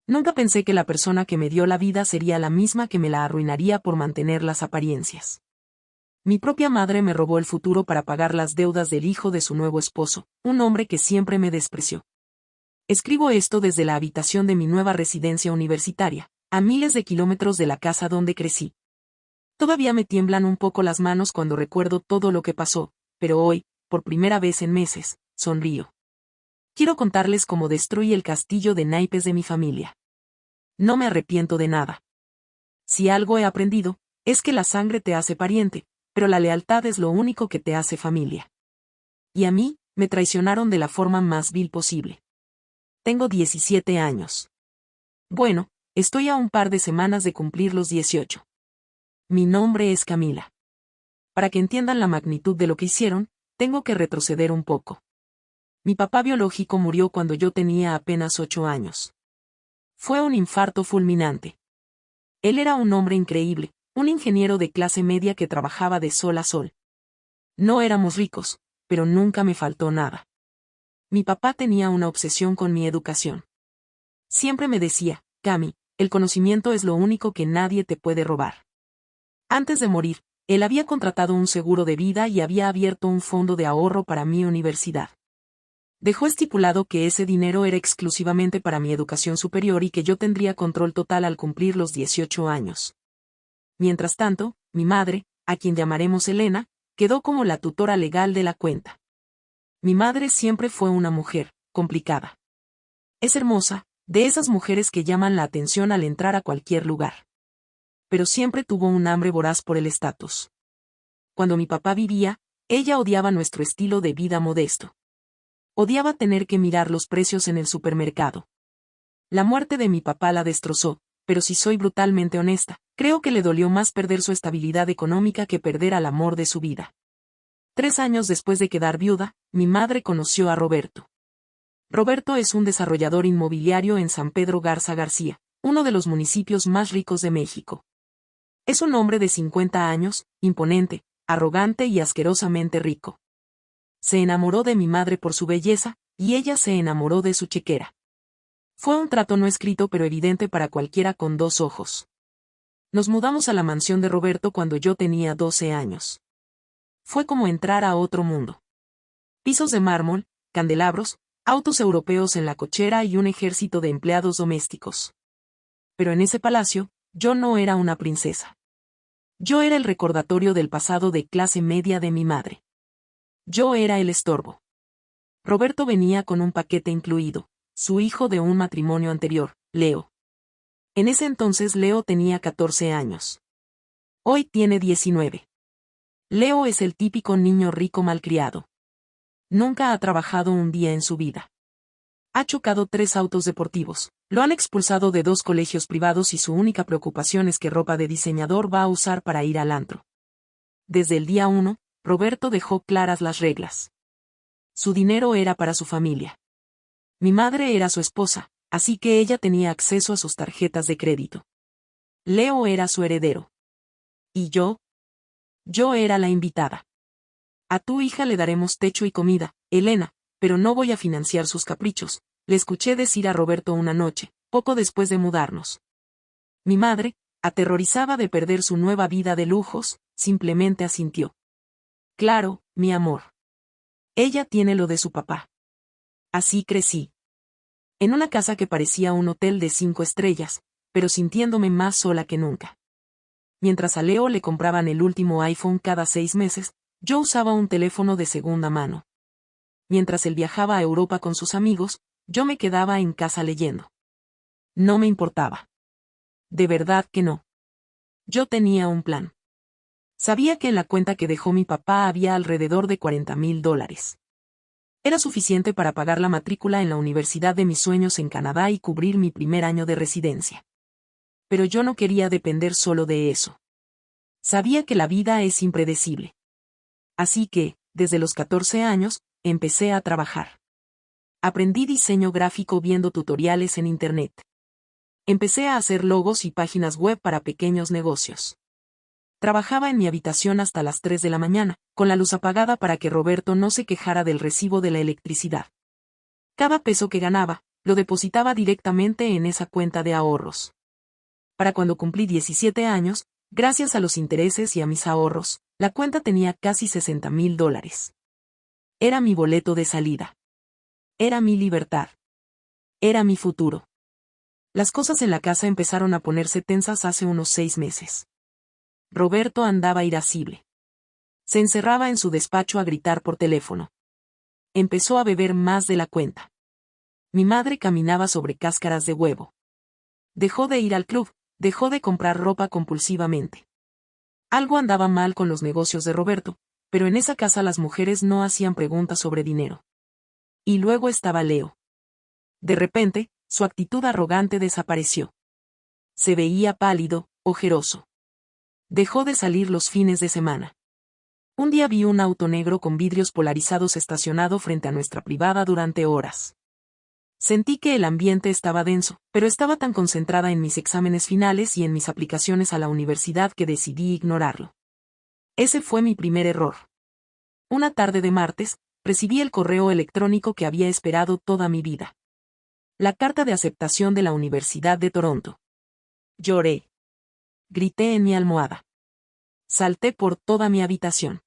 Nunca pensé que la persona que me dio la vida sería la misma que me la arruinaría por mantener las apariencias. Mi propia madre me robó el futuro para pagar las deudas del hijo de su nuevo esposo, un hombre que siempre me despreció. Escribo esto desde la habitación de mi nueva residencia universitaria, a miles de kilómetros de la casa donde crecí. Todavía me tiemblan un poco las manos cuando recuerdo todo lo que pasó, pero hoy, por primera vez en meses, sonrío. Quiero contarles cómo destruí el castillo de naipes de mi familia. No me arrepiento de nada. Si algo he aprendido, es que la sangre te hace pariente, pero la lealtad es lo único que te hace familia. Y a mí, me traicionaron de la forma más vil posible. Tengo 17 años. Bueno, estoy a un par de semanas de cumplir los 18. Mi nombre es Camila. Para que entiendan la magnitud de lo que hicieron, tengo que retroceder un poco. Mi papá biológico murió cuando yo tenía apenas 8 años. Fue un infarto fulminante. Él era un hombre increíble, un ingeniero de clase media que trabajaba de sol a sol. No éramos ricos, pero nunca me faltó nada. Mi papá tenía una obsesión con mi educación. Siempre me decía, Cami, el conocimiento es lo único que nadie te puede robar. Antes de morir, él había contratado un seguro de vida y había abierto un fondo de ahorro para mi universidad. Dejó estipulado que ese dinero era exclusivamente para mi educación superior y que yo tendría control total al cumplir los 18 años. Mientras tanto, mi madre, a quien llamaremos Elena, quedó como la tutora legal de la cuenta. Mi madre siempre fue una mujer complicada. Es hermosa, de esas mujeres que llaman la atención al entrar a cualquier lugar. Pero siempre tuvo un hambre voraz por el estatus. Cuando mi papá vivía, ella odiaba nuestro estilo de vida modesto. Odiaba tener que mirar los precios en el supermercado. La muerte de mi papá la destrozó, pero si soy brutalmente honesta, creo que le dolió más perder su estabilidad económica que perder al amor de su vida. 3 años después de quedar viuda, mi madre conoció a Roberto. Roberto es un desarrollador inmobiliario en San Pedro Garza García, uno de los municipios más ricos de México. Es un hombre de 50 años, imponente, arrogante y asquerosamente rico. Se enamoró de mi madre por su belleza, y ella se enamoró de su chequera. Fue un trato no escrito pero evidente para cualquiera con 2 ojos. Nos mudamos a la mansión de Roberto cuando yo tenía 12 años. Fue como entrar a otro mundo. Pisos de mármol, candelabros, autos europeos en la cochera y un ejército de empleados domésticos. Pero en ese palacio, yo no era una princesa. Yo era el recordatorio del pasado de clase media de mi madre. Yo era el estorbo. Roberto venía con un paquete incluido, su hijo de un matrimonio anterior, Leo. En ese entonces Leo tenía 14 años. Hoy tiene 19. Leo es el típico niño rico malcriado. Nunca ha trabajado un día en su vida. Ha chocado 3 autos deportivos, lo han expulsado de 2 colegios privados y su única preocupación es qué ropa de diseñador va a usar para ir al antro. Desde el día 1, Roberto dejó claras las reglas. Su dinero era para su familia. Mi madre era su esposa, así que ella tenía acceso a sus tarjetas de crédito. Leo era su heredero. ¿Y yo? Yo era la invitada. A tu hija le daremos techo y comida, Elena, pero no voy a financiar sus caprichos, le escuché decir a Roberto una noche, poco después de mudarnos. Mi madre, aterrorizada de perder su nueva vida de lujos, simplemente asintió. Claro, mi amor. Ella tiene lo de su papá. Así crecí. En una casa que parecía un hotel de 5 estrellas, pero sintiéndome más sola que nunca. Mientras a Leo le compraban el último iPhone cada 6 meses, yo usaba un teléfono de segunda mano. Mientras él viajaba a Europa con sus amigos, yo me quedaba en casa leyendo. No me importaba. De verdad que no. Yo tenía un plan. Sabía que en la cuenta que dejó mi papá había alrededor de $40,000. Era suficiente para pagar la matrícula en la universidad de mis sueños en Canadá y cubrir mi primer año de residencia. Pero yo no quería depender solo de eso. Sabía que la vida es impredecible. Así que, desde los 14 años, empecé a trabajar. Aprendí diseño gráfico viendo tutoriales en Internet. Empecé a hacer logos y páginas web para pequeños negocios. Trabajaba en mi habitación hasta las 3 de la mañana, con la luz apagada para que Roberto no se quejara del recibo de la electricidad. Cada peso que ganaba, lo depositaba directamente en esa cuenta de ahorros. Para cuando cumplí 17 años, gracias a los intereses y a mis ahorros, la cuenta tenía casi $60,000. Era mi boleto de salida. Era mi libertad. Era mi futuro. Las cosas en la casa empezaron a ponerse tensas hace unos 6 meses. Roberto andaba irascible. Se encerraba en su despacho a gritar por teléfono. Empezó a beber más de la cuenta. Mi madre caminaba sobre cáscaras de huevo. Dejó de ir al club, dejó de comprar ropa compulsivamente. Algo andaba mal con los negocios de Roberto, pero en esa casa las mujeres no hacían preguntas sobre dinero. Y luego estaba Leo. De repente, su actitud arrogante desapareció. Se veía pálido, ojeroso. Dejó de salir los fines de semana. Un día vi un auto negro con vidrios polarizados estacionado frente a nuestra privada durante horas. Sentí que el ambiente estaba denso, pero estaba tan concentrada en mis exámenes finales y en mis aplicaciones a la universidad que decidí ignorarlo. Ese fue mi primer error. Una tarde de martes, recibí el correo electrónico que había esperado toda mi vida. La carta de aceptación de la Universidad de Toronto. Lloré. Grité en mi almohada. Salté por toda mi habitación.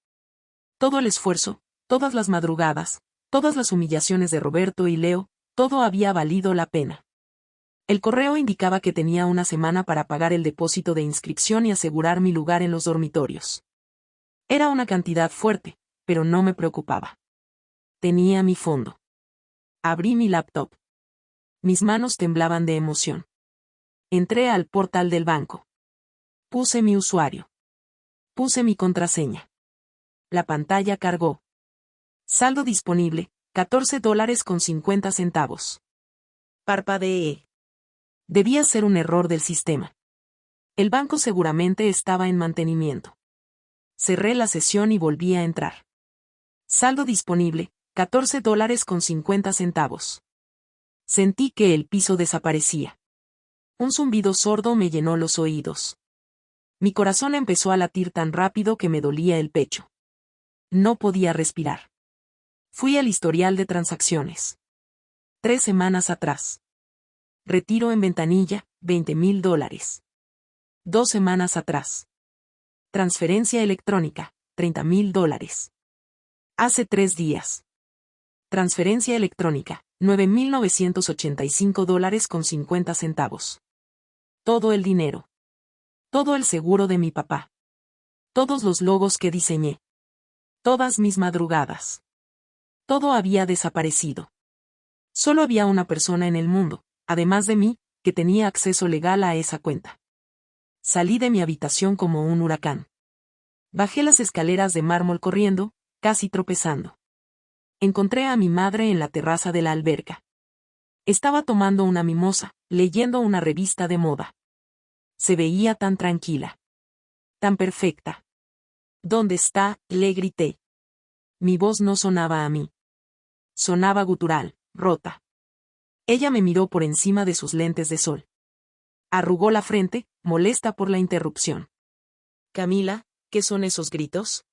Todo el esfuerzo, todas las madrugadas, todas las humillaciones de Roberto y Leo, todo había valido la pena. El correo indicaba que tenía una semana para pagar el depósito de inscripción y asegurar mi lugar en los dormitorios. Era una cantidad fuerte, pero no me preocupaba. Tenía mi fondo. Abrí mi laptop. Mis manos temblaban de emoción. Entré al portal del banco. Puse mi usuario. Puse mi contraseña. La pantalla cargó. Saldo disponible, $14.50. Parpadeé. Debía ser un error del sistema. El banco seguramente estaba en mantenimiento. Cerré la sesión y volví a entrar. Saldo disponible, $14.50. Sentí que el piso desaparecía. Un zumbido sordo me llenó los oídos. Mi corazón empezó a latir tan rápido que me dolía el pecho. No podía respirar. Fui al historial de transacciones. 3 semanas atrás. Retiro en ventanilla, $20,000. 2 semanas atrás. Transferencia electrónica, $30,000. Hace 3 días. Transferencia electrónica, $9,985.50. Todo el dinero. Todo el seguro de mi papá. Todos los logos que diseñé. Todas mis madrugadas. Todo había desaparecido. Solo había una persona en el mundo, además de mí, que tenía acceso legal a esa cuenta. Salí de mi habitación como un huracán. Bajé las escaleras de mármol corriendo, casi tropezando. Encontré a mi madre en la terraza de la alberca. Estaba tomando una mimosa, leyendo una revista de moda. Se veía tan tranquila. Tan perfecta. ¿Dónde está?, le grité. Mi voz no sonaba a mí. Sonaba gutural, rota. Ella me miró por encima de sus lentes de sol. Arrugó la frente, molesta por la interrupción. Camila, ¿qué son esos gritos?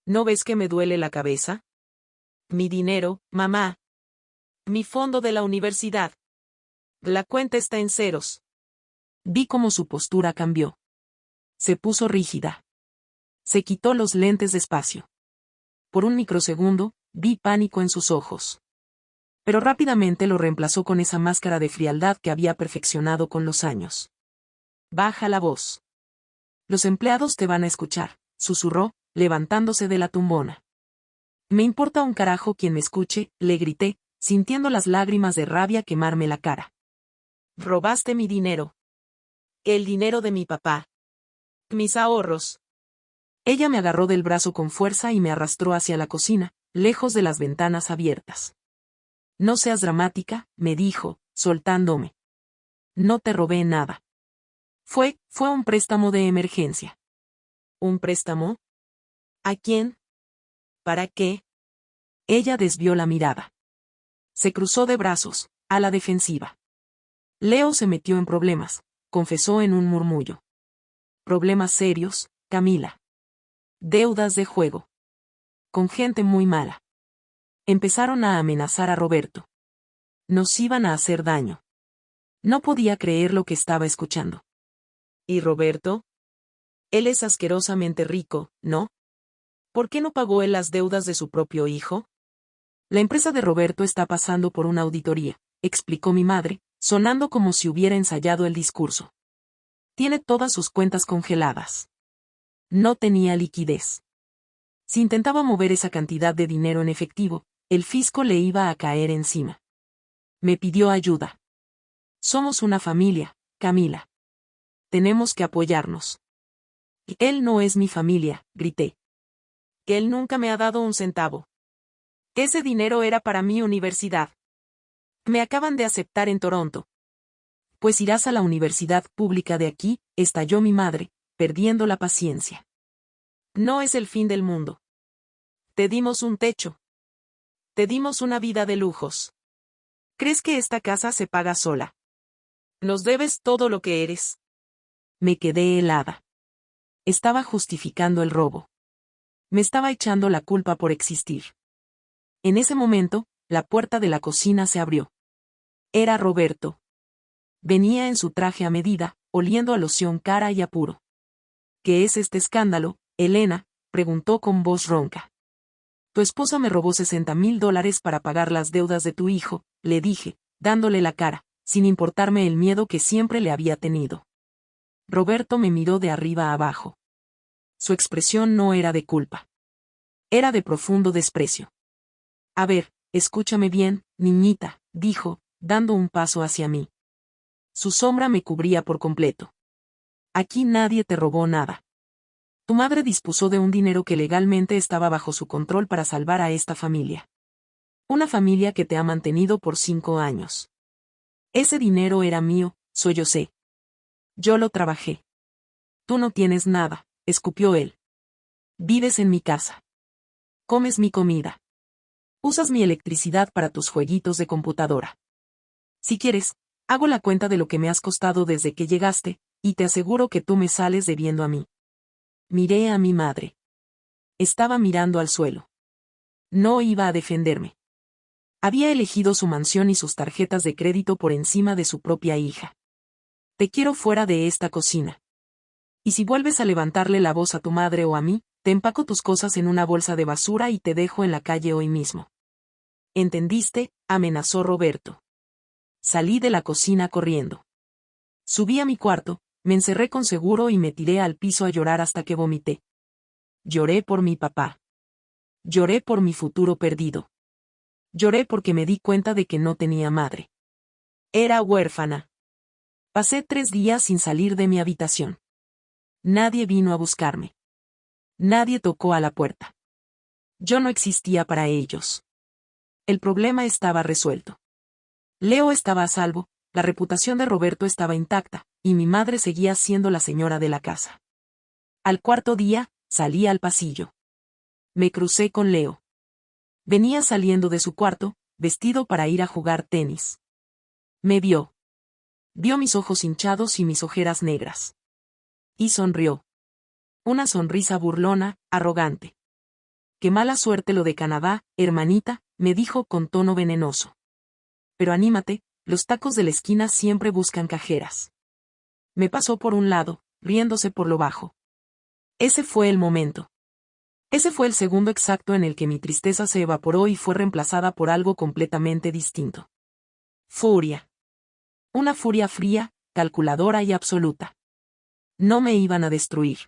¿No ves que me duele la cabeza? Mi dinero, mamá. Mi fondo de la universidad. La cuenta está en ceros. Vi cómo su postura cambió. Se puso rígida. Se quitó los lentes despacio. Por un microsegundo, vi pánico en sus ojos. Pero rápidamente lo reemplazó con esa máscara de frialdad que había perfeccionado con los años. Baja la voz. Los empleados te van a escuchar, susurró, levantándose de la tumbona. Me importa un carajo quien me escuche, le grité, sintiendo las lágrimas de rabia quemarme la cara. Robaste mi dinero. El dinero de mi papá. Mis ahorros. Ella me agarró del brazo con fuerza y me arrastró hacia la cocina, lejos de las ventanas abiertas. No seas dramática, me dijo, soltándome. No te robé nada. Fue un préstamo de emergencia. ¿Un préstamo? ¿A quién? ¿Para qué? Ella desvió la mirada. Se cruzó de brazos, a la defensiva. Leo se metió en problemas, confesó en un murmullo. Problemas serios, Camila. Deudas de juego. Con gente muy mala. Empezaron a amenazar a Roberto. Nos iban a hacer daño. No podía creer lo que estaba escuchando. ¿Y Roberto? Él es asquerosamente rico, ¿no? ¿Por qué no pagó él las deudas de su propio hijo? La empresa de Roberto está pasando por una auditoría, explicó mi madre, sonando como si hubiera ensayado el discurso. Tiene todas sus cuentas congeladas. No tenía liquidez. Si intentaba mover esa cantidad de dinero en efectivo, el fisco le iba a caer encima. Me pidió ayuda. Somos una familia, Camila. Tenemos que apoyarnos. Él no es mi familia, grité. Que él nunca me ha dado un centavo. Ese dinero era para mi universidad. Me acaban de aceptar en Toronto. Pues irás a la universidad pública de aquí, estalló mi madre, perdiendo la paciencia. No es el fin del mundo. Te dimos un techo. Te dimos una vida de lujos. ¿Crees que esta casa se paga sola? Nos debes todo lo que eres. Me quedé helada. Estaba justificando el robo. Me estaba echando la culpa por existir. En ese momento, la puerta de la cocina se abrió. Era Roberto. Venía en su traje a medida, oliendo a loción cara y a puro. ¿Qué es este escándalo, Elena?, preguntó con voz ronca. Tu esposa me robó $60,000 para pagar las deudas de tu hijo, le dije, dándole la cara, sin importarme el miedo que siempre le había tenido. Roberto me miró de arriba a abajo. Su expresión no era de culpa. Era de profundo desprecio. A ver, escúchame bien, niñita, dijo, dando un paso hacia mí. Su sombra me cubría por completo. Aquí nadie te robó nada. Tu madre dispuso de un dinero que legalmente estaba bajo su control para salvar a esta familia. Una familia que te ha mantenido por 5 años. Ese dinero era mío, sollocé. Yo lo trabajé. Tú no tienes nada, escupió él. Vives en mi casa. Comes mi comida. Usas mi electricidad para tus jueguitos de computadora. Si quieres, hago la cuenta de lo que me has costado desde que llegaste, y te aseguro que tú me sales debiendo a mí. Miré a mi madre. Estaba mirando al suelo. No iba a defenderme. Había elegido su mansión y sus tarjetas de crédito por encima de su propia hija. Te quiero fuera de esta cocina. Y si vuelves a levantarle la voz a tu madre o a mí, te empaco tus cosas en una bolsa de basura y te dejo en la calle hoy mismo. ¿Entendiste?, amenazó Roberto. Salí de la cocina corriendo. Subí a mi cuarto, me encerré con seguro y me tiré al piso a llorar hasta que vomité. Lloré por mi papá. Lloré por mi futuro perdido. Lloré porque me di cuenta de que no tenía madre. Era huérfana. Pasé 3 días sin salir de mi habitación. Nadie vino a buscarme. Nadie tocó a la puerta. Yo no existía para ellos. El problema estaba resuelto. Leo estaba a salvo, la reputación de Roberto estaba intacta, y mi madre seguía siendo la señora de la casa. Al 4.º día, salí al pasillo. Me crucé con Leo. Venía saliendo de su cuarto, vestido para ir a jugar tenis. Me vio. Vio mis ojos hinchados y mis ojeras negras. Y sonrió. Una sonrisa burlona, arrogante. Qué mala suerte lo de Canadá, hermanita, me dijo con tono venenoso. Pero anímate, los tacos de la esquina siempre buscan cajeras. Me pasó por un lado, riéndose por lo bajo. Ese fue el momento. Ese fue el segundo exacto en el que mi tristeza se evaporó y fue reemplazada por algo completamente distinto. Furia. Una furia fría, calculadora y absoluta. No me iban a destruir.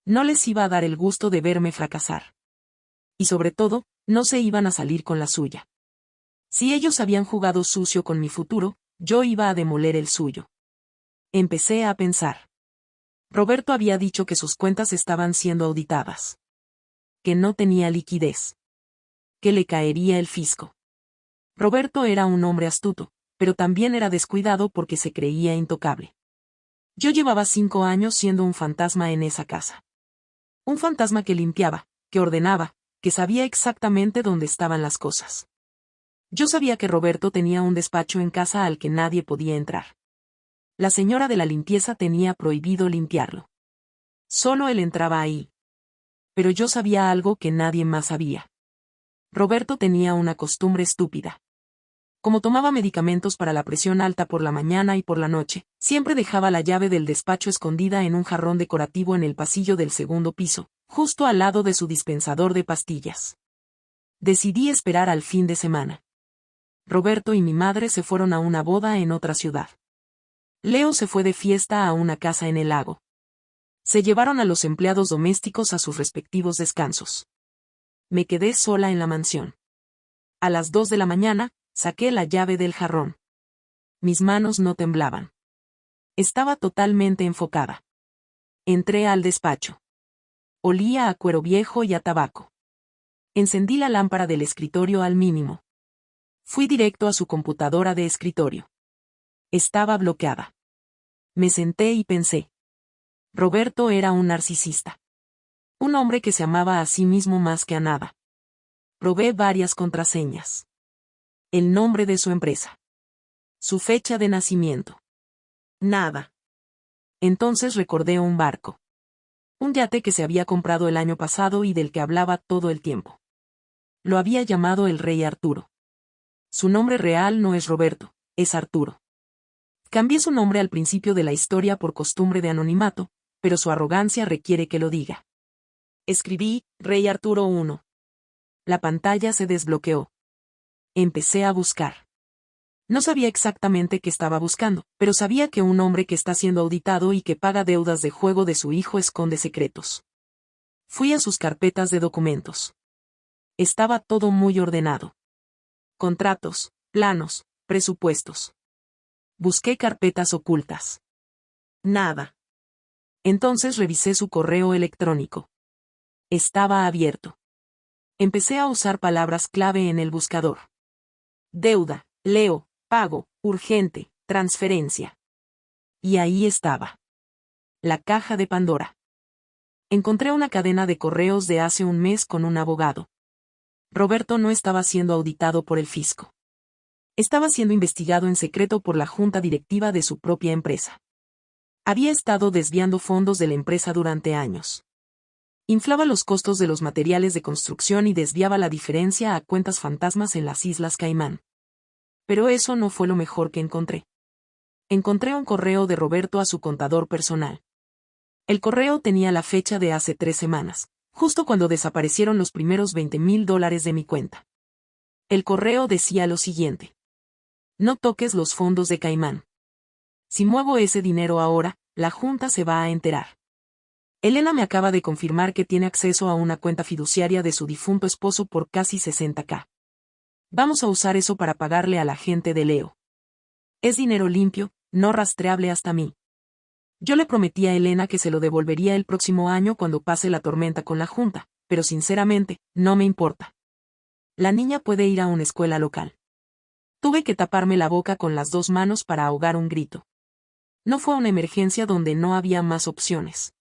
No les iba a dar el gusto de verme fracasar. Y sobre todo, no se iban a salir con la suya. Si ellos habían jugado sucio con mi futuro, yo iba a demoler el suyo. Empecé a pensar. Roberto había dicho que sus cuentas estaban siendo auditadas. Que no tenía liquidez. Que le caería el fisco. Roberto era un hombre astuto, pero también era descuidado porque se creía intocable. Yo llevaba 5 años siendo un fantasma en esa casa. Un fantasma que limpiaba, que ordenaba, que sabía exactamente dónde estaban las cosas. Yo sabía que Roberto tenía un despacho en casa al que nadie podía entrar. La señora de la limpieza tenía prohibido limpiarlo. Solo él entraba ahí. Pero yo sabía algo que nadie más sabía. Roberto tenía una costumbre estúpida. Como tomaba medicamentos para la presión alta por la mañana y por la noche, siempre dejaba la llave del despacho escondida en un jarrón decorativo en el pasillo del segundo piso, justo al lado de su dispensador de pastillas. Decidí esperar al fin de semana. Roberto y mi madre se fueron a una boda en otra ciudad. Leo se fue de fiesta a una casa en el lago. Se llevaron a los empleados domésticos a sus respectivos descansos. Me quedé sola en la mansión. A las 2 de la mañana, saqué la llave del jarrón. Mis manos no temblaban. Estaba totalmente enfocada. Entré al despacho. Olía a cuero viejo y a tabaco. Encendí la lámpara del escritorio al mínimo. Fui directo a su computadora de escritorio. Estaba bloqueada. Me senté y pensé. Roberto era un narcisista. Un hombre que se amaba a sí mismo más que a nada. Probé varias contraseñas. El nombre de su empresa. Su fecha de nacimiento. Nada. Entonces recordé un barco. Un yate que se había comprado el año pasado y del que hablaba todo el tiempo. Lo había llamado el Rey Arturo. Su nombre real no es Roberto, es Arturo. Cambié su nombre al principio de la historia por costumbre de anonimato, pero su arrogancia requiere que lo diga. Escribí, Rey Arturo 1. La pantalla se desbloqueó. Empecé a buscar. No sabía exactamente qué estaba buscando, pero sabía que un hombre que está siendo auditado y que paga deudas de juego de su hijo esconde secretos. Fui a sus carpetas de documentos. Estaba todo muy ordenado. Contratos, planos, presupuestos. Busqué carpetas ocultas. Nada. Entonces revisé su correo electrónico. Estaba abierto. Empecé a usar palabras clave en el buscador. Deuda, Leo, pago, urgente, transferencia. Y ahí estaba. La caja de Pandora. Encontré una cadena de correos de hace un mes con un abogado. Roberto no estaba siendo auditado por el fisco. Estaba siendo investigado en secreto por la junta directiva de su propia empresa. Había estado desviando fondos de la empresa durante años. Inflaba los costos de los materiales de construcción y desviaba la diferencia a cuentas fantasmas en las Islas Caimán. Pero eso no fue lo mejor que encontré. Encontré un correo de Roberto a su contador personal. El correo tenía la fecha de hace 3 semanas, justo cuando desaparecieron los primeros $20,000 de mi cuenta. El correo decía lo siguiente. No toques los fondos de Caimán. Si muevo ese dinero ahora, la junta se va a enterar. Elena me acaba de confirmar que tiene acceso a una cuenta fiduciaria de su difunto esposo por casi 60,000. Vamos a usar eso para pagarle a la gente de Leo. Es dinero limpio, no rastreable hasta mí. Yo le prometí a Elena que se lo devolvería el próximo año cuando pase la tormenta con la junta, pero sinceramente, no me importa. La niña puede ir a una escuela local. Tuve que taparme la boca con las 2 manos para ahogar un grito. No fue una emergencia donde no había más opciones.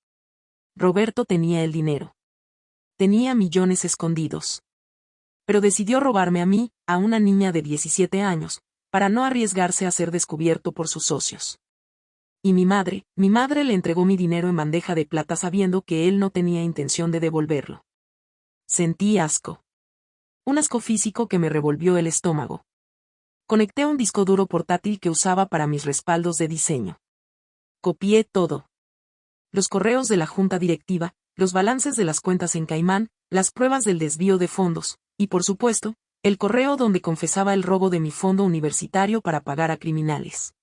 Roberto tenía el dinero. Tenía millones escondidos. Pero decidió robarme a mí, a una niña de 17 años, para no arriesgarse a ser descubierto por sus socios. Y mi madre le entregó mi dinero en bandeja de plata sabiendo que él no tenía intención de devolverlo. Sentí asco. Un asco físico que me revolvió el estómago. Conecté un disco duro portátil que usaba para mis respaldos de diseño. Copié todo. Los correos de la junta directiva, los balances de las cuentas en Caimán, las pruebas del desvío de fondos, y por supuesto, el correo donde confesaba el robo de mi fondo universitario para pagar a criminales.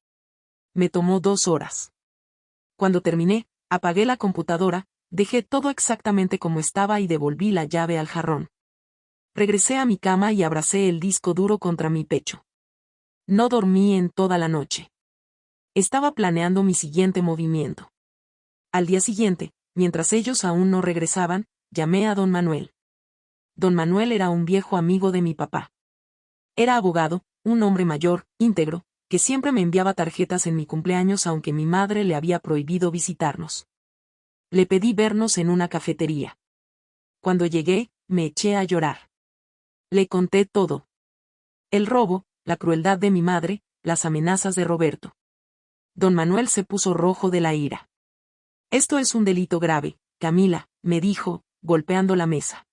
Me tomó 2 horas. Cuando terminé, apagué la computadora, dejé todo exactamente como estaba y devolví la llave al jarrón. Regresé a mi cama y abracé el disco duro contra mi pecho. No dormí en toda la noche. Estaba planeando mi siguiente movimiento. Al día siguiente, mientras ellos aún no regresaban, llamé a don Manuel. Don Manuel era un viejo amigo de mi papá. Era abogado, un hombre mayor, íntegro, que siempre me enviaba tarjetas en mi cumpleaños aunque mi madre le había prohibido visitarnos. Le pedí vernos en una cafetería. Cuando llegué, me eché a llorar. Le conté todo. El robo, la crueldad de mi madre, las amenazas de Roberto. Don Manuel se puso rojo de la ira. Esto es un delito grave, Camila, me dijo, golpeando la mesa.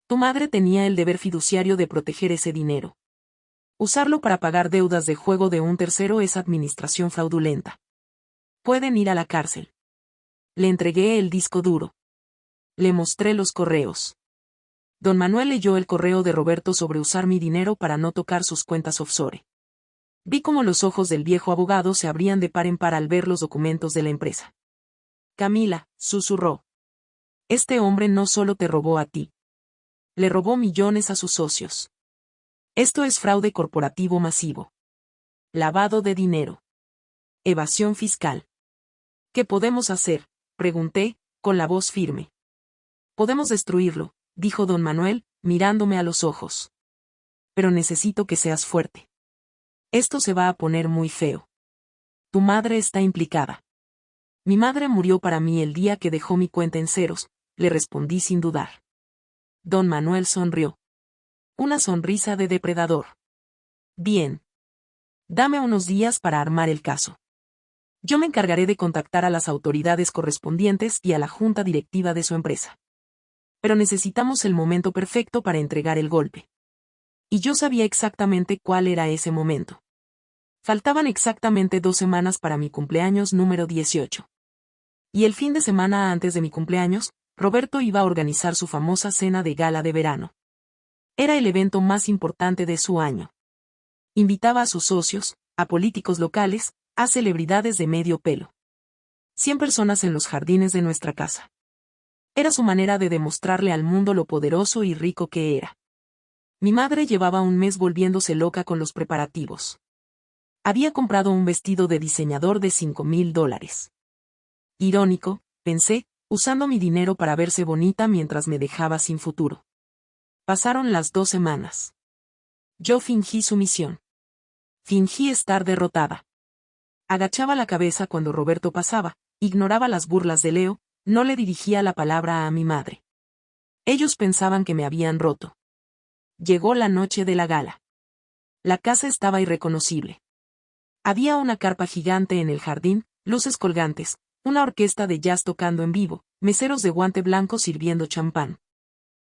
Tu madre tenía el deber fiduciario de proteger ese dinero. Usarlo para pagar deudas de juego de un tercero es administración fraudulenta. Pueden ir a la cárcel. Le entregué el disco duro. Le mostré los correos. Don Manuel leyó el correo de Roberto sobre usar mi dinero para no tocar sus cuentas offshore. Vi cómo los ojos del viejo abogado se abrían de par en par al ver los documentos de la empresa. Camila, susurró. Este hombre no solo te robó a ti. Le robó millones a sus socios. Esto es fraude corporativo masivo. Lavado de dinero. Evasión fiscal. ¿Qué podemos hacer?, pregunté, con la voz firme. Podemos destruirlo, dijo don Manuel, mirándome a los ojos. Pero necesito que seas fuerte. Esto se va a poner muy feo. Tu madre está implicada. Mi madre murió para mí el día que dejó mi cuenta en ceros, le respondí sin dudar. Don Manuel sonrió. Una sonrisa de depredador. Bien. Dame unos días para armar el caso. Yo me encargaré de contactar a las autoridades correspondientes y a la junta directiva de su empresa. Pero necesitamos el momento perfecto para entregar el golpe. Y yo sabía exactamente cuál era ese momento. Faltaban exactamente 2 semanas para mi cumpleaños número 18. Y el fin de semana antes de mi cumpleaños, Roberto iba a organizar su famosa cena de gala de verano. Era el evento más importante de su año. Invitaba a sus socios, a políticos locales, a celebridades de medio pelo. 100 personas en los jardines de nuestra casa. Era su manera de demostrarle al mundo lo poderoso y rico que era. Mi madre llevaba un mes volviéndose loca con los preparativos. Había comprado un vestido de diseñador de $5,000. Irónico, pensé, usando mi dinero para verse bonita mientras me dejaba sin futuro. Pasaron las 2 semanas. Yo fingí sumisión. Fingí estar derrotada. Agachaba la cabeza cuando Roberto pasaba, ignoraba las burlas de Leo, no le dirigía la palabra a mi madre. Ellos pensaban que me habían roto. Llegó la noche de la gala. La casa estaba irreconocible. Había una carpa gigante en el jardín, luces colgantes, una orquesta de jazz tocando en vivo, meseros de guante blanco sirviendo champán.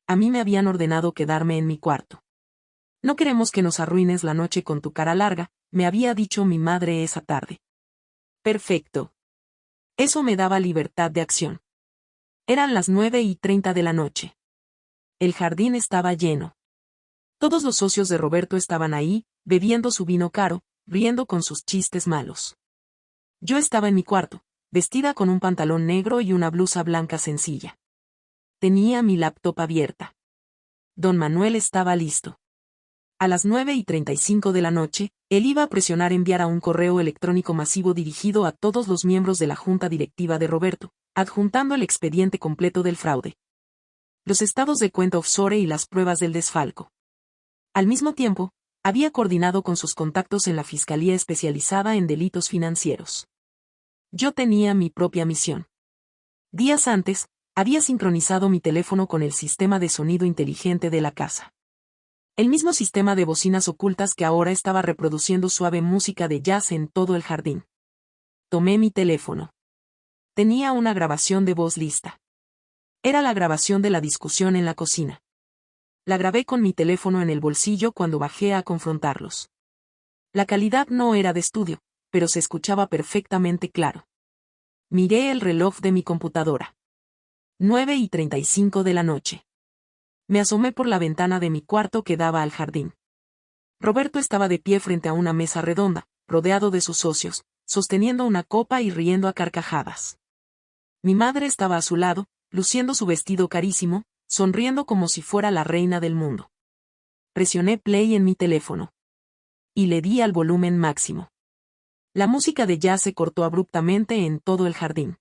A mí me habían ordenado quedarme en mi cuarto. No queremos que nos arruines la noche con tu cara larga, me había dicho mi madre esa tarde. Perfecto. Eso me daba libertad de acción. Eran las 9:30 de la noche. El jardín estaba lleno. Todos los socios de Roberto estaban ahí, bebiendo su vino caro, riendo con sus chistes malos. Yo estaba en mi cuarto, vestida con un pantalón negro y una blusa blanca sencilla. Tenía mi laptop abierta. Don Manuel estaba listo. A las 9:35 de la noche, él iba a presionar enviar a un correo electrónico masivo dirigido a todos los miembros de la junta directiva de Roberto, adjuntando el expediente completo del fraude, los estados de cuenta offshore y las pruebas del desfalco. Al mismo tiempo, había coordinado con sus contactos en la Fiscalía especializada en delitos financieros. Yo tenía mi propia misión. Días antes, había sincronizado mi teléfono con el sistema de sonido inteligente de la casa. El mismo sistema de bocinas ocultas que ahora estaba reproduciendo suave música de jazz en todo el jardín. Tomé mi teléfono. Tenía una grabación de voz lista. Era la grabación de la discusión en la cocina. La grabé con mi teléfono en el bolsillo cuando bajé a confrontarlos. La calidad no era de estudio, pero se escuchaba perfectamente claro. Miré el reloj de mi computadora. 9:35 de la noche. Me asomé por la ventana de mi cuarto que daba al jardín. Roberto estaba de pie frente a una mesa redonda, rodeado de sus socios, sosteniendo una copa y riendo a carcajadas. Mi madre estaba a su lado, luciendo su vestido carísimo, sonriendo como si fuera la reina del mundo. Presioné play en mi teléfono. Y le di al volumen máximo. La música de jazz se cortó abruptamente en todo el jardín.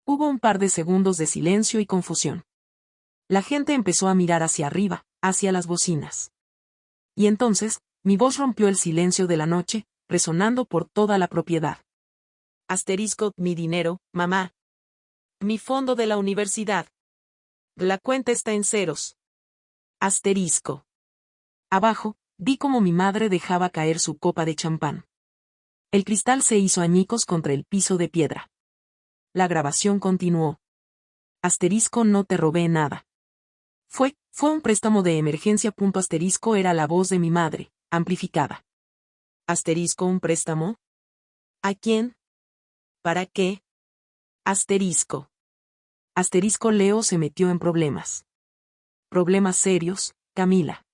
Hubo un par de segundos de silencio y confusión. La gente empezó a mirar hacia arriba, hacia las bocinas. Y entonces, mi voz rompió el silencio de la noche, resonando por toda la propiedad. Mi dinero, mamá. Mi fondo de la universidad. La cuenta está en ceros. Abajo, vi cómo mi madre dejaba caer su copa de champán. El cristal se hizo añicos contra el piso de piedra. La grabación continuó. No te robé nada. Fue un préstamo de emergencia. Era la voz de mi madre, amplificada. Asterisco, ¿un préstamo? ¿A quién? ¿Para qué? Asterisco. Asterisco, Leo se metió en problemas. Problemas serios, Camila.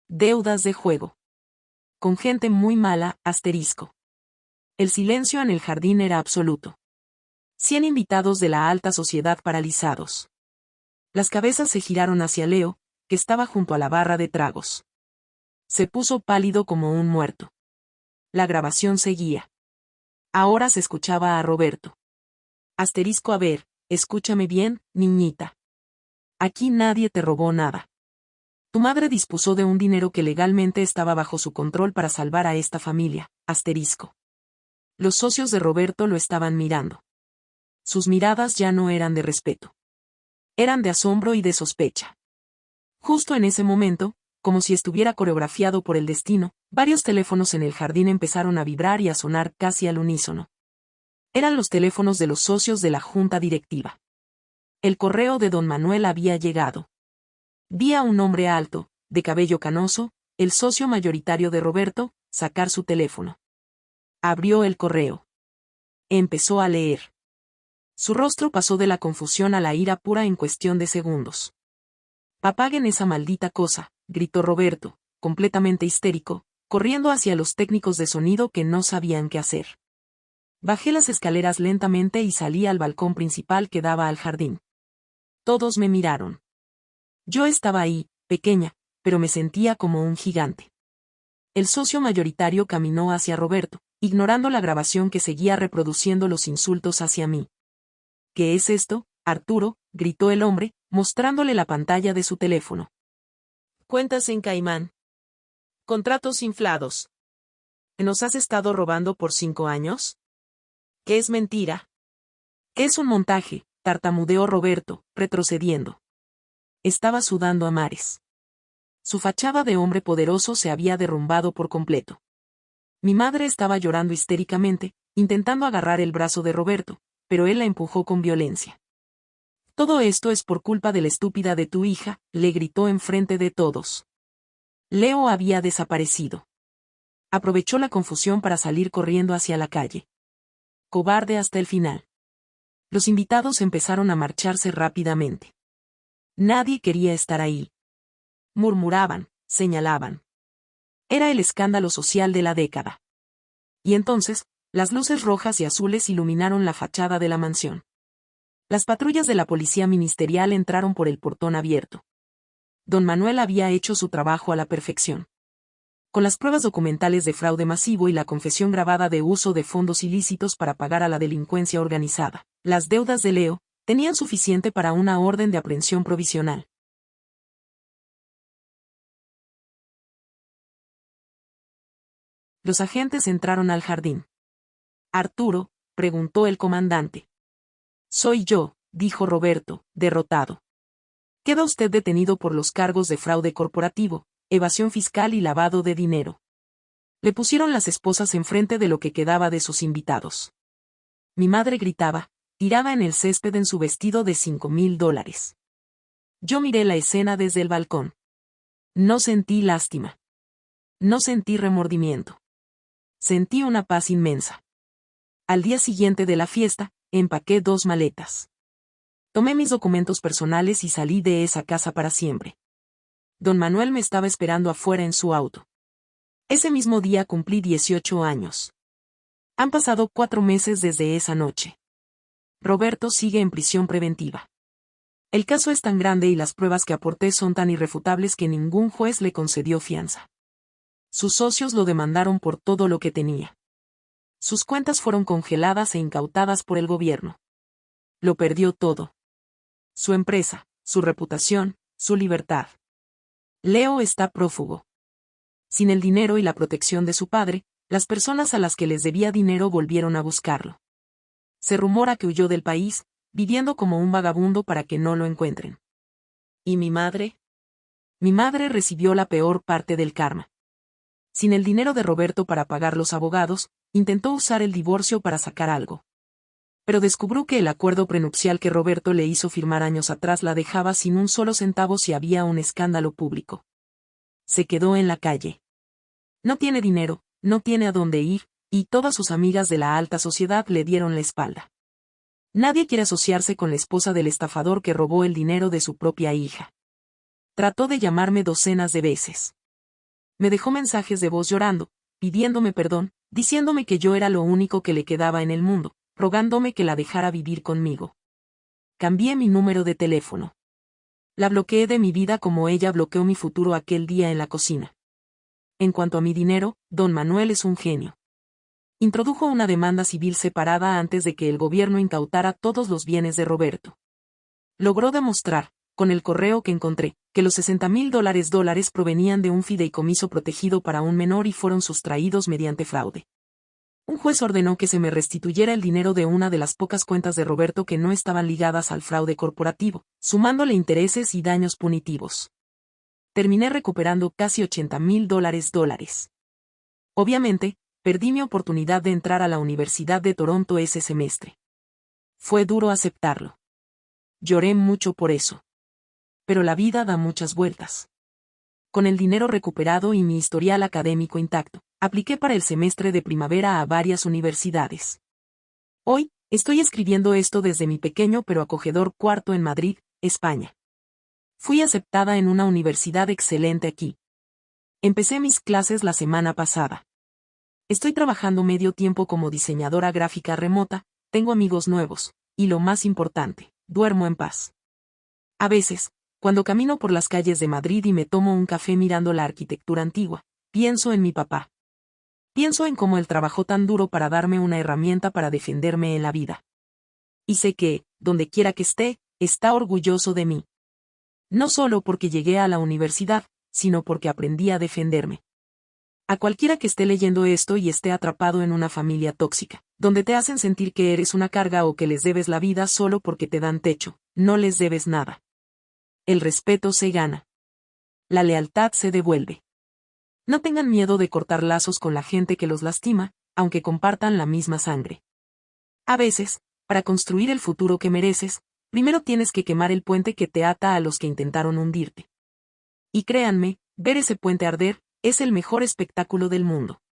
Deudas de juego. Con gente muy mala, asterisco. El silencio en el jardín era absoluto. 100 invitados de la alta sociedad paralizados. Las cabezas se giraron hacia Leo, que estaba junto a la barra de tragos. Se puso pálido como un muerto. La grabación seguía. Ahora se escuchaba a Roberto. Asterisco, a ver, escúchame bien, niñita. Aquí nadie te robó nada. Tu madre dispuso de un dinero que legalmente estaba bajo su control para salvar a esta familia, asterisco. Los socios de Roberto lo estaban mirando. Sus miradas ya no eran de respeto. Eran de asombro y de sospecha. Justo en ese momento, como si estuviera coreografiado por el destino, varios teléfonos en el jardín empezaron a vibrar y a sonar casi al unísono. Eran los teléfonos de los socios de la junta directiva. El correo de don Manuel había llegado. Vi a un hombre alto, de cabello canoso, el socio mayoritario de Roberto, sacar su teléfono. Abrió el correo. Empezó a leer. Su rostro pasó de la confusión a la ira pura en cuestión de segundos. «Apaguen esa maldita cosa», gritó Roberto, completamente histérico, corriendo hacia los técnicos de sonido que no sabían qué hacer. Bajé las escaleras lentamente y salí al balcón principal que daba al jardín. Todos me miraron. Yo estaba ahí, pequeña, pero me sentía como un gigante. El socio mayoritario caminó hacia Roberto, ignorando la grabación que seguía reproduciendo los insultos hacia mí. «¿Qué es esto, Arturo?», gritó el hombre, mostrándole la pantalla de su teléfono. «Cuentas en Caimán. Contratos inflados. ¿Nos has estado robando por 5 años? ¿Qué es mentira? Es un montaje», tartamudeó Roberto, retrocediendo. Estaba sudando a mares. Su fachada de hombre poderoso se había derrumbado por completo. Mi madre estaba llorando histéricamente, intentando agarrar el brazo de Roberto, pero él la empujó con violencia. «Todo esto es por culpa de la estúpida de tu hija», le gritó enfrente de todos. Leo había desaparecido. Aprovechó la confusión para salir corriendo hacia la calle. Cobarde hasta el final. Los invitados empezaron a marcharse rápidamente. Nadie quería estar ahí. Murmuraban, señalaban. Era el escándalo social de la década. Y entonces, las luces rojas y azules iluminaron la fachada de la mansión. Las patrullas de la policía ministerial entraron por el portón abierto. Don Manuel había hecho su trabajo a la perfección. Con las pruebas documentales de fraude masivo y la confesión grabada de uso de fondos ilícitos para pagar a la delincuencia organizada, las deudas de Leo tenían suficiente para una orden de aprehensión provisional. Los agentes entraron al jardín. «Arturo», preguntó el comandante. «Soy yo», dijo Roberto, derrotado. «Queda usted detenido por los cargos de fraude corporativo, evasión fiscal y lavado de dinero». Le pusieron las esposas enfrente de lo que quedaba de sus invitados. Mi madre gritaba, tiraba en el césped en su vestido de $5,000. Yo miré la escena desde el balcón. No sentí lástima. No sentí remordimiento. Sentí una paz inmensa. Al día siguiente de la fiesta, empaqué 2 maletas. Tomé mis documentos personales y salí de esa casa para siempre. Don Manuel me estaba esperando afuera en su auto. Ese mismo día cumplí 18 años. Han pasado 4 meses desde esa noche. Roberto sigue en prisión preventiva. El caso es tan grande y las pruebas que aporté son tan irrefutables que ningún juez le concedió fianza. Sus socios lo demandaron por todo lo que tenía. Sus cuentas fueron congeladas e incautadas por el gobierno. Lo perdió todo. Su empresa, su reputación, su libertad. Leo está prófugo. Sin el dinero y la protección de su padre, las personas a las que les debía dinero volvieron a buscarlo. Se rumora que huyó del país, viviendo como un vagabundo para que no lo encuentren. ¿Y mi madre? Mi madre recibió la peor parte del karma. Sin el dinero de Roberto para pagar los abogados, intentó usar el divorcio para sacar algo. Pero descubrió que el acuerdo prenupcial que Roberto le hizo firmar años atrás la dejaba sin un solo centavo si había un escándalo público. Se quedó en la calle. No tiene dinero, no tiene a dónde ir, y todas sus amigas de la alta sociedad le dieron la espalda. Nadie quiere asociarse con la esposa del estafador que robó el dinero de su propia hija. Trató de llamarme docenas de veces. Me dejó mensajes de voz llorando, pidiéndome perdón, diciéndome que yo era lo único que le quedaba en el mundo, rogándome que la dejara vivir conmigo. Cambié mi número de teléfono. La bloqueé de mi vida como ella bloqueó mi futuro aquel día en la cocina. En cuanto a mi dinero, don Manuel es un genio. Introdujo una demanda civil separada antes de que el gobierno incautara todos los bienes de Roberto. Logró demostrar, con el correo que encontré, que los $60,000 provenían de un fideicomiso protegido para un menor y fueron sustraídos mediante fraude. Un juez ordenó que se me restituyera el dinero de una de las pocas cuentas de Roberto que no estaban ligadas al fraude corporativo, sumándole intereses y daños punitivos. Terminé recuperando casi $80,000. Obviamente, perdí mi oportunidad de entrar a la Universidad de Toronto ese semestre. Fue duro aceptarlo. Lloré mucho por eso. Pero la vida da muchas vueltas. Con el dinero recuperado y mi historial académico intacto, apliqué para el semestre de primavera a varias universidades. Hoy, estoy escribiendo esto desde mi pequeño pero acogedor cuarto en Madrid, España. Fui aceptada en una universidad excelente aquí. Empecé mis clases la semana pasada. Estoy trabajando medio tiempo como diseñadora gráfica remota, tengo amigos nuevos, y lo más importante, duermo en paz. A veces, cuando camino por las calles de Madrid y me tomo un café mirando la arquitectura antigua, pienso en mi papá. Pienso en cómo él trabajó tan duro para darme una herramienta para defenderme en la vida. Y sé que, donde quiera que esté, está orgulloso de mí. No solo porque llegué a la universidad, sino porque aprendí a defenderme. A cualquiera que esté leyendo esto y esté atrapado en una familia tóxica, donde te hacen sentir que eres una carga o que les debes la vida solo porque te dan techo, no les debes nada. El respeto se gana. La lealtad se devuelve. No tengan miedo de cortar lazos con la gente que los lastima, aunque compartan la misma sangre. A veces, para construir el futuro que mereces, primero tienes que quemar el puente que te ata a los que intentaron hundirte. Y créanme, ver ese puente arder, es el mejor espectáculo del mundo.